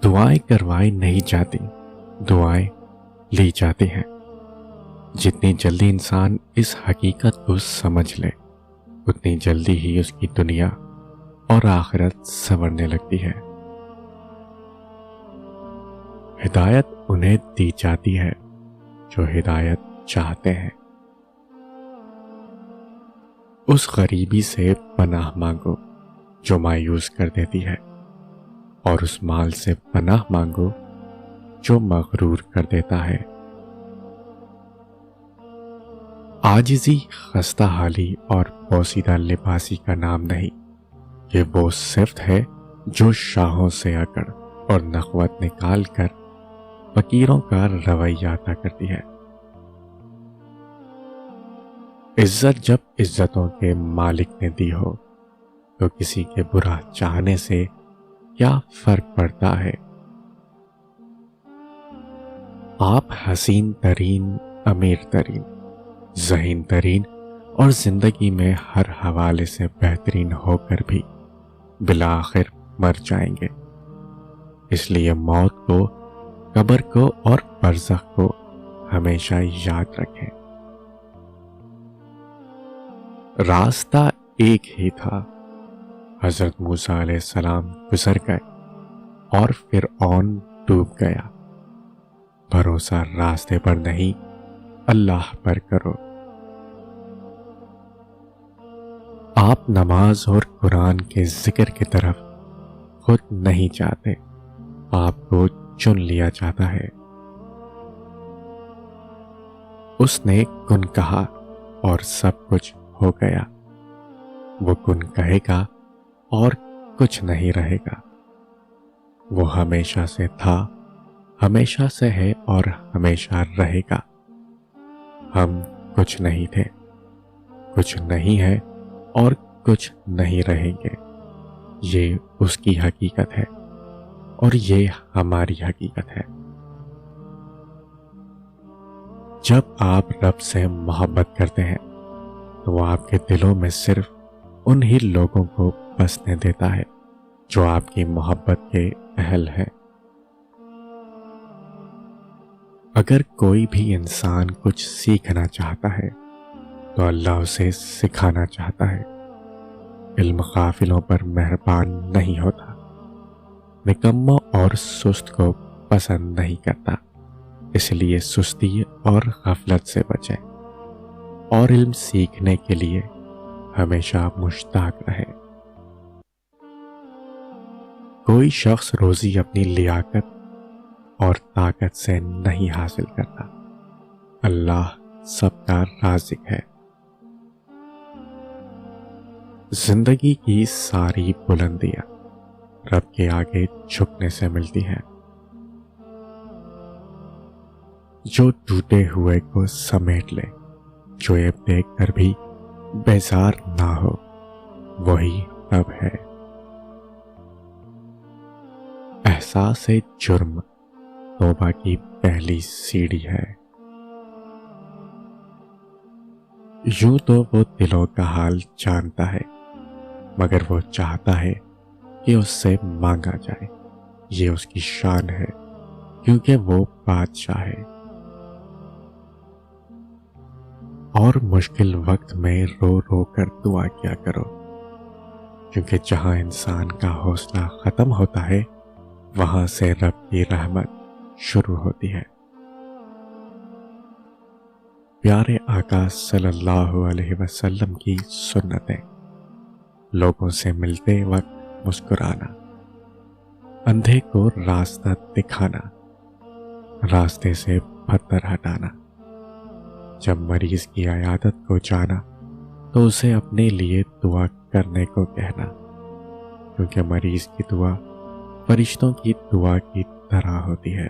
دعائیں کروائی نہیں جاتی، دعائیں لی جاتی ہیں۔ جتنی جلدی انسان اس حقیقت کو سمجھ لے اتنی جلدی ہی اس کی دنیا اور آخرت سنورنے لگتی ہے۔ ہدایت انہیں دی جاتی ہے جو ہدایت چاہتے ہیں۔ اس غریبی سے پناہ مانگو جو مایوس کر دیتی ہے، اور اس مال سے پناہ مانگو جو مغرور کر دیتا ہے۔ عاجزی خستہ حالی اور پوسیدہ لباسی کا نام نہیں، یہ وہ صفت ہے جو شاہوں سے اکڑ اور نخوت نکال کر فقیروں کا رویہ عطا کرتی ہے۔ عزت جب عزتوں کے مالک نے دی ہو تو کسی کے برا چاہنے سے کیا فرق پڑتا ہے؟ آپ حسین ترین، امیر ترین، ذہین ترین اور زندگی میں ہر حوالے سے بہترین ہو کر بھی بالآخر مر جائیں گے۔ اس لیے موت کو، قبر کو اور برزخ کو ہمیشہ یاد رکھیں۔ راستہ ایک ہی تھا، حضرت موسیٰ علیہ السلام گزر گئے اور فرعون ڈوب گیا۔ بھروسہ راستے پر نہیں، اللہ پر کرو۔ آپ نماز اور قرآن کے ذکر کی طرف خود نہیں جاتے، آپ کو چن لیا جاتا ہے۔ اس نے کن کہا اور سب کچھ ہو گیا، وہ کن کہے گا اور کچھ نہیں رہے گا۔ وہ ہمیشہ سے تھا، ہمیشہ سے ہے اور ہمیشہ رہے گا۔ ہم کچھ نہیں تھے، کچھ نہیں ہے اور کچھ نہیں رہیں گے۔ یہ اس کی حقیقت ہے اور یہ ہماری حقیقت ہے۔ جب آپ رب سے محبت کرتے ہیں تو وہ آپ کے دلوں میں صرف انہی لوگوں کو بسنے دیتا ہے جو آپ کی محبت کے اہل ہیں۔ اگر کوئی بھی انسان کچھ سیکھنا چاہتا ہے تو اللہ اسے سکھانا چاہتا ہے۔ علم غافلوں پر مہربان نہیں ہوتا، نکموں اور سست کو پسند نہیں کرتا، اس لیے سستی اور غفلت سے بچیں اور علم سیکھنے کے لیے ہمیشہ مشتاق رہے۔ کوئی شخص روزی اپنی لیاقت اور طاقت سے نہیں حاصل کرتا، اللہ سب کا رازق ہے۔ زندگی کی ساری بلندیاں رب کے آگے جھکنے سے ملتی ہیں۔ جو ٹوٹے ہوئے کو سمیٹ لے، جو یہ دیکھ کر بھی بیزار نہ ہو، وہی رب ہے۔ احساس جرم توبہ کی پہلی سیڑھی ہے۔ یوں تو وہ دلوں کا حال جانتا ہے، مگر وہ چاہتا ہے کہ اس سے مانگا جائے۔ یہ اس کی شان ہے کیونکہ وہ بادشاہ ہے۔ اور مشکل وقت میں رو رو کر دعا کیا کرو، کیونکہ جہاں انسان کا حوصلہ ختم ہوتا ہے وہاں سے رب کی رحمت شروع ہوتی ہے۔ پیارے آقا صلی اللہ علیہ وسلم کی سنتیں: لوگوں سے ملتے وقت مسکرانا، اندھے کو راستہ دکھانا، راستے سے پتھر ہٹانا، جب مریض کی عیادت کو جانا تو اسے اپنے لیے دعا کرنے کو کہنا، کیونکہ مریض کی دعا فرشتوں کی دعا کی طرح ہوتی ہے۔